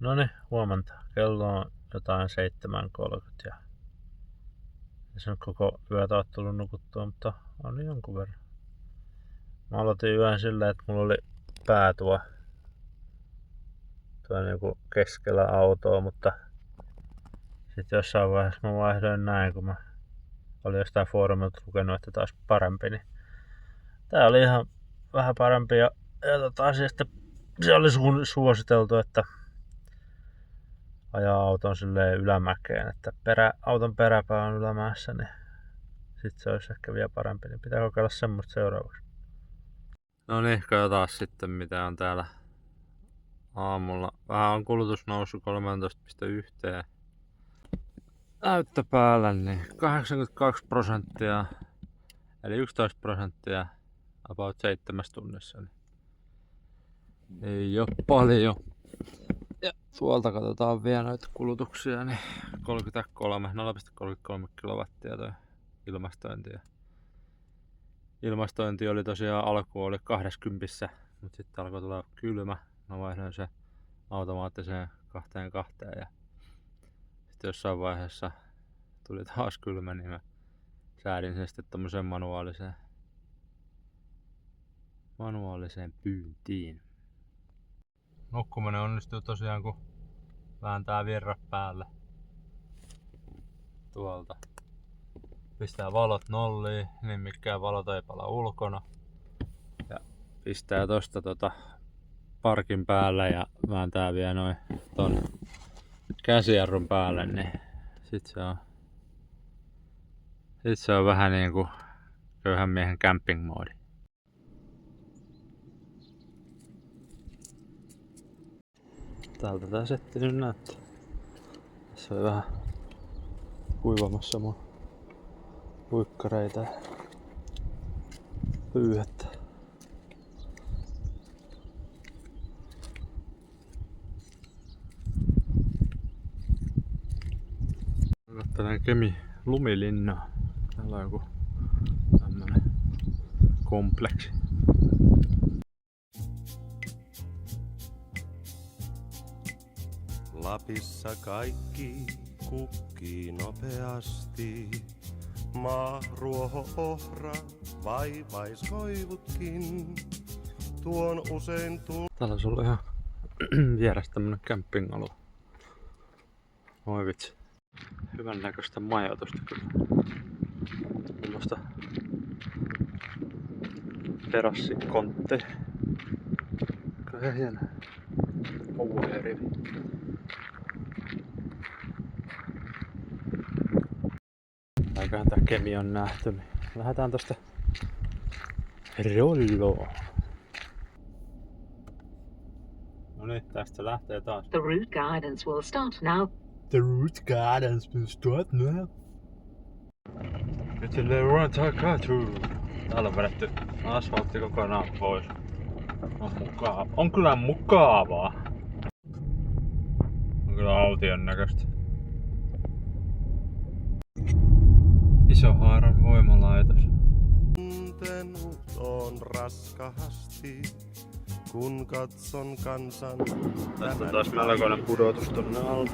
Noniin, huomenta. Kello on jotain 7.30 ja se on koko yötä oot tullut nukuttua, mutta on jonkun verran. Mä aloitin yön sillä, että mulla oli pää tuo niinku keskellä autoa, mutta sitten jossain vaiheessa mä vaihdoin näin, kun mä olin jostain foorumilta lukenut, että taas parempi, niin tää oli ihan vähän parempi ja sitten se oli suositeltu, että ajaa auton silleen ylämäkeen, että auton peräpää on ylämäessä, niin sit se olisi ehkä vielä parempi, niin pitää kokeilla semmoista seuraavaksi. No niin, katsotaan sitten mitä on täällä aamulla. Vähän on kulutus noussut 13,1 näyttö päällä, niin 82%, eli 11% about 7 tunnissa. Niin ei oo paljon. Ja tuolta katsotaan vielä noita kulutuksia, niin 0,33 kilowattia toi ilmastointi. Ilmastointi oli tosiaan alkuun oli 20, mutta sitten alkoi tulla kylmä. Mä vaihdoin se automaattiseen 2 ja sitten jossain vaiheessa tuli taas kylmä, niin mä säädin sen sitten tommoseen manuaaliseen pyyntiin. Nukkuminen onnistuu tosiaan, kun vääntää virrat päälle tuolta. Pistää valot nolliin, niin mikään valot ei pala ulkona. Ja pistää tosta parkin päälle ja vääntää vielä noin ton käsijarrun päälle, niin sit se on vähän niinku köyhän miehen camping moodi. Täältä tää setti nyt näyttää. Tässä oli vähän kuivamassa mun puikkareita ja pyyhettä. Katselen Kemi lumilinnaa. Täällä on joku tämmönen kompleksi. Lapissa kaikki kukkii nopeasti. Maa, ruoho, ohra, vaivaiskoivutkin. Tuon usein Täällä on ollut ihan vierässä tämmönen camping-alue. Oi vitsi. Hyvän näköistä majoitusta kyllä. Tämmöstä terassikontteja. Kyllä ihan hieno. Powerrivi. Aikaan tää Kemi on nähty, niin lähdetään tosta rolloon. No niin, tästä lähtee taas. The route guidance will start now. The route guidance will start now. Nyt silleen run through. Täällä on vedetty asfaltti kokonaan pois. On kyllä mukavaa. On kyllä aution näköistä. Isohaaran voimalaitos. tuntenut on raskahasti, kun katson kansan. Tästä on taas melkoinen pudotus tonne alle.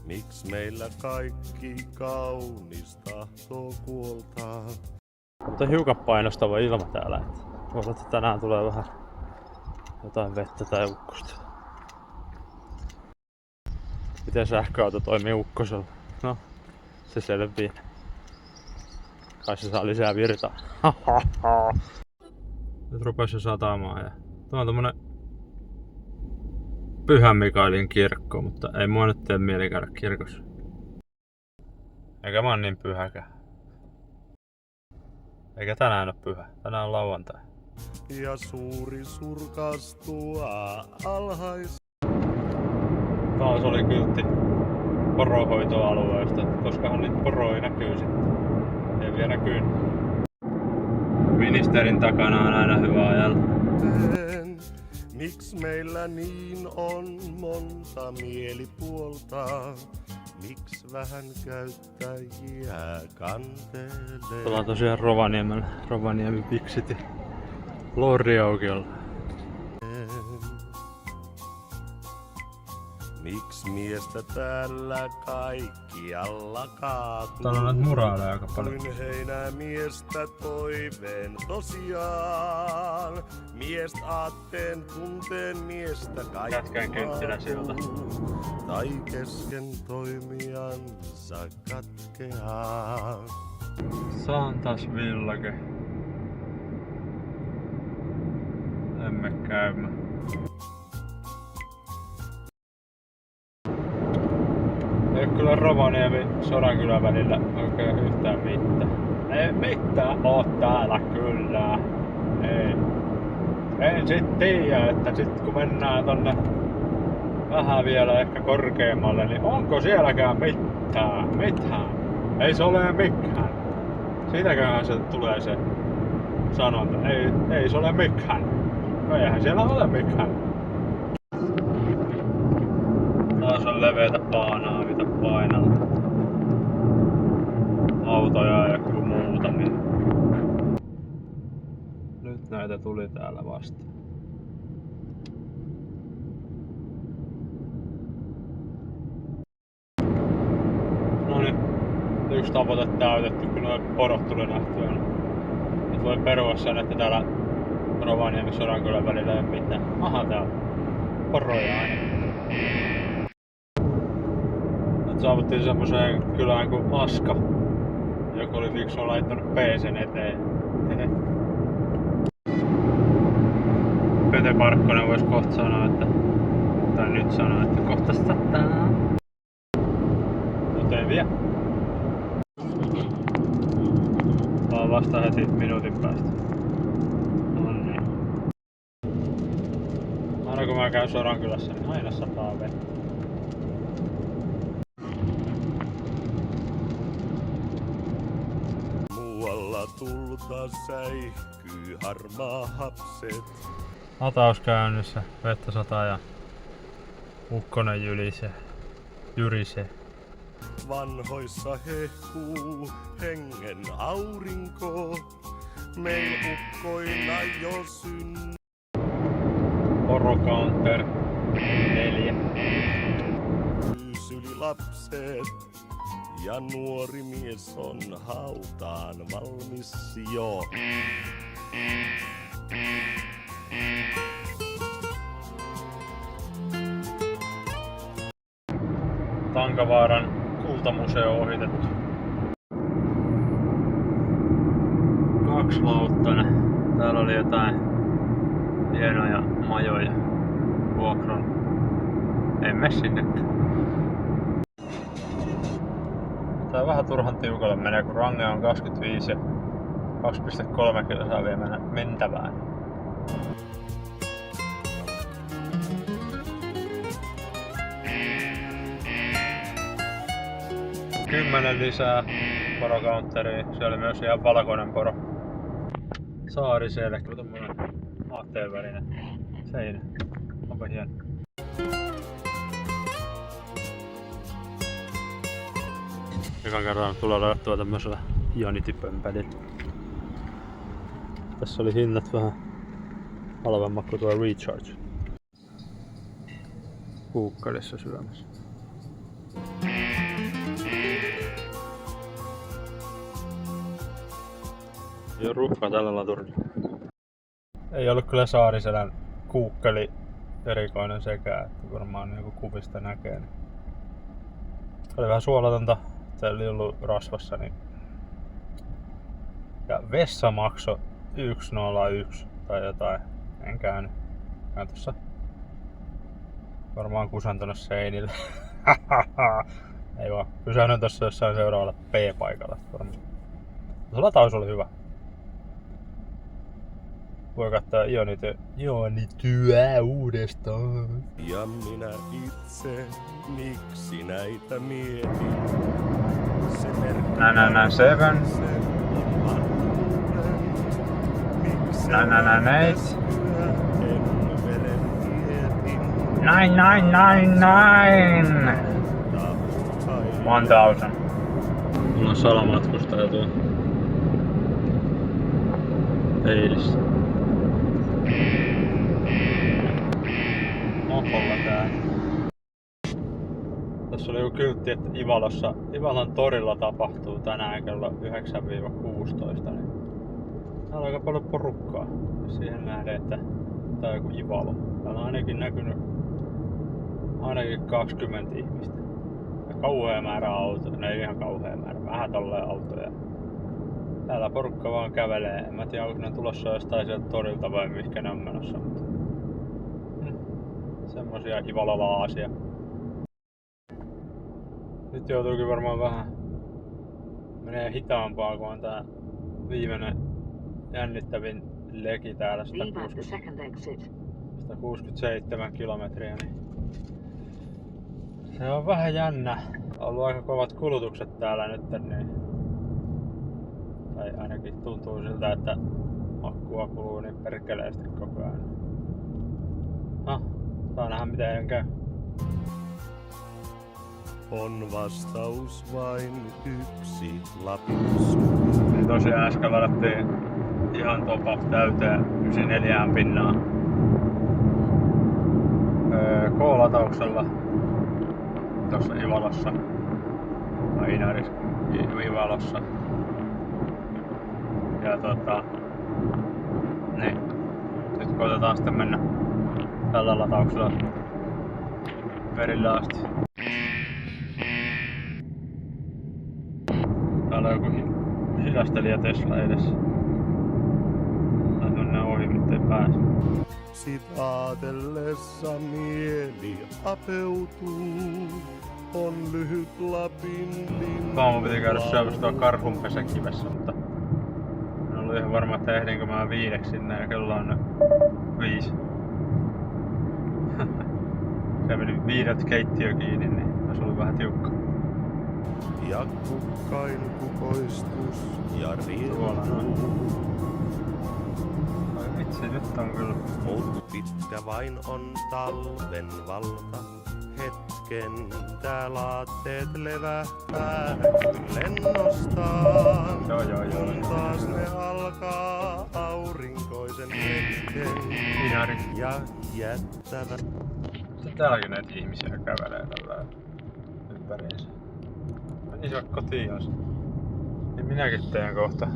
Miks meillä kaikki kaunis tahtoo kuoltaa? Mutta hiukan painostava ilma täällä. Voi olla, että tänään tulee vähän jotain vettä tai ukkosta. Miten sähköauto toimii ukkosella? No, se selviää. Kai se saa lisää virtaa. Nyt rupesi jo satamaan ja tää on tommonen Pyhän Mikaelin kirkko, mutta ei mua nyt tee mieli käydä kirkossa. Eikä mä oon niin pyhäkään. Eikä tänään oo pyhä, tänään on lauantai. Ja suuri surkastua alhais. Taas oli kyltti poronhoitoalueesta, koskahan niitä poroja näkyy sitten. Ei vielä näkyy. Ministerin takana on aina hyvä ajalla. Miks meillä niin on monta mielipuolta? Miks vähän käyttäjiä kantelee? Ollaan tosiaan Rovaniemellä, Rovaniemi Big City Lordi-aukiolla. Miksi miestä täällä kaikkialla kaatuu? Täällä on näitä muraaleja aika paljon. Kuin heinämiestä toiveen tosiaan. Miest aatteen tunteen miestä Jätkän kynttilä siltä. tai kesken toimijansa katkeaa. Santas villake. Emme käymään. Ei kyllä Rovaniemi Sodankylän välillä oikein yhtään mitään. Ei mitään oo täällä kyllä. Ei. En sit tiedä, että sit kun mennään tonne vähän vielä ehkä korkeammalle, niin onko sielläkään mitään? Mitään. Ei se ole mikään. Siitäköhän se tulee se sanonta. Ei se ole mikään. No eihän siellä ole mikään. Taas on leveätä paanaa, mitä painalla. Autoja ja joku muutamia. Nyt näitä tuli täällä vasta. Noniin, yksi tavoite täytetty, kun noin porot tuli nähtyä. Nyt voi perua sen, että täällä Rovaniemi Sodankylän välillä ei ole mitään. Aha, täällä poroja aina. Nyt saavuttiin semmoseen kylään kuin Aska. Joku oli fiksu laittanut PC:n eteen. Pete Parkkonen vois kohta sanoa, että... Tai nyt sanoa, että kohta sataa. Mut ei vie. Vaan vasta heti minuutin päästä. Noniin. Aina kun mä käyn Sodankylässä, niin aina sataa vettä. Muualla tulta säihkyy harmaa hapset. Lataus käynnissä, vettä sataa ja ukkonen jyrisee. Vanhoissa hehkuu hengen aurinko. Meil ukkoina jo Porocounter 4. syli lapset. Ja nuori mies on hautaan valmis jo. Tankavaaran kultamuseo ohitettu. 2-lauttainen. Täällä oli jotain hienoja majoja vuokron. En mene sinnekään. Tää vähän turhan tiukalle menee, kun range on 25 ja 2,3 kilsaa vielä mennä mentävään. 10 lisää porocounteria. Se oli myös ihan valkoinen poro. Saariselkä. Tommonen aatteen välinen seinä. Onpa hieno. Ekan kerran tulee ladattua tämmöisellä Ionity-pömpelillä. Tässä oli hinnat vähän halvemmat kuin tuo Recharge. Kuukkalissa syömässä. Ei oo ruuhkaa tällä laturilla. Ei ollut kyllä Saariselän kuukkeli erikoinen sekään, että varmaan niin kuvista näkee. Niin. Oli vähän suolatonta, että oli ollut rasvassa. Niin. Ja vessa maksoi 101 tai jotain. En käynyt. Käyn tossa varmaan kusantunut seinille. Ei vaan. Pysähdyn tossa jossain seuraavalla P-paikalla. Se lataus oli hyvä. Voi katsoa Ionityä uudestaan. Ja minä itse, miksi näitä mietin? Se Nä, 7. Nä, 8. 999. 1000. Mulla on salamatkustaja tuo peilissä. Mopolla tää. Tuossa oli joku kyltti, että Ivalon torilla tapahtuu tänään kello 9-16. Niin täällä on aika paljon porukkaa. Siihen nähden, että tää on joku Ivalo. Täällä on ainakin näkynyt ainakin 20 ihmistä. Ja kauhea määrä autoja. No ei ihan kauhea määrä. Vähän tolleen autoja. Täällä porukka vaan kävelee. En mä tiedä, onko ne tulossa jostain sieltä torilta vai mihinkä ne on menossa. Mutta semmosia Ivalolaasia. Nyt joutuukin varmaan vähän menee hitaampaa, kun on tää viimeinen jännittävin leki täällä Leave at the second exit. 167 kilometriä, niin se on vähän jännä. On ollut aika kovat kulutukset täällä nyt, niin tai ainakin tuntuu siltä, että akkua kuluu niin perkeleesti koko ajan. Saa nähdä miten käy. On vastaus vain yksi Lapin Niin tosiaan äsken ladattiin ihan top täyteen 94 pinnaa K-latauksella tuossa Ivalossa tai Ivalossa. Ja niin. Nyt koitetaan sitten mennä tällä latauksella perille asti. Täällä on joku hidastelija Tesla edessä. Tää mennään ohi, mutta ei pääse. Sit aatellessa mieli apeutuu, on lyhyt Lapin lintu. Aamu piti käydä syömässä tuolla Karhunpesäkivessä, mutta en ollut ihan varma, että ehdinkö mä 5 sinne ja kello on 5. Se meni 5 keittiö kiinni, niin olisi ollut vähän tiukka. Ja kukkain kukoistus ja Tuolla riemu. Ai vitsi, nyt on kyllä. Mut pitkä vain on talven valta. Hetken tää laatteet levähtää lennostaan. Joo. Kun taas ne alkaa aurinkoisen hetken Inari. ja jättävät. Sitten täälläkin näitä ihmisiä kävelee tällä ympäriinsä. Menisivät kotiin asti. Niin minäkin teen kohta.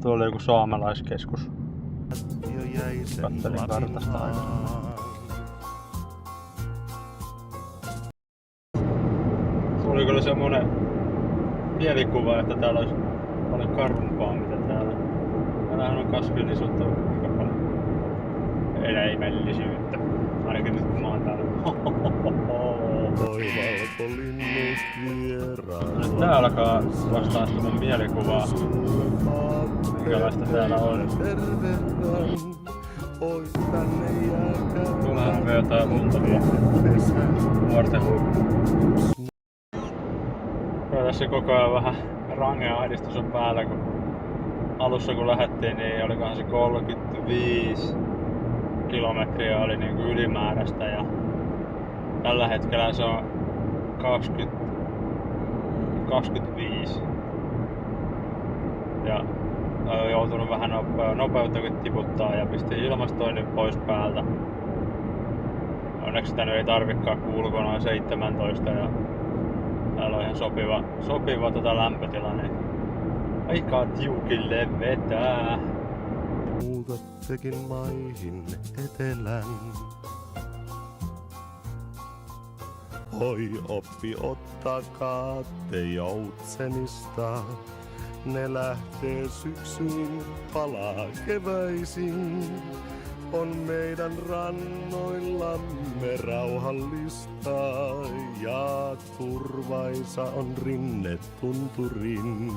Tuolla oli joku saamelaiskeskus. Kattelin kartasta aina. Tuli kyllä semmonen mielikuva, että täällä olisi paljon karhumpaa mitä täällä. Täällähän on kasvillisuutta aika paljon eläimellisyyttä. Ainakin nyt kun mä oon täällä. Toi valkolinnut vieraan. Nyt tää alkaa vastaa sitä mun mielikuvaa. Minkälaista täällä on. Tuollahan on jotain lunta vielä. Nuorten kyllä tässä koko ajan vähän rangea ahdistus on päällä, kun alussa kun lähdettiin, niin olikohan se 35 kilometriä oli niin kuin ylimääräistä ja tällä hetkellä se on 25. Ja olen joutunut vähän nopeuttakin tiputtaa ja pistin ilmastoinnin pois päältä. Onneksi sitä nyt ei tarvikaan kuulua noin 17 ja täällä on ihan sopiva lämpötila, niin aika tiukille vetää. Muutattekin maihin etelän. Oi oppi ottakaa te joutsenista. Ne lähtee syksyin, palaa keväisin. On meidän rannoillamme rauhallista ja turvaisa on rinne tunturin.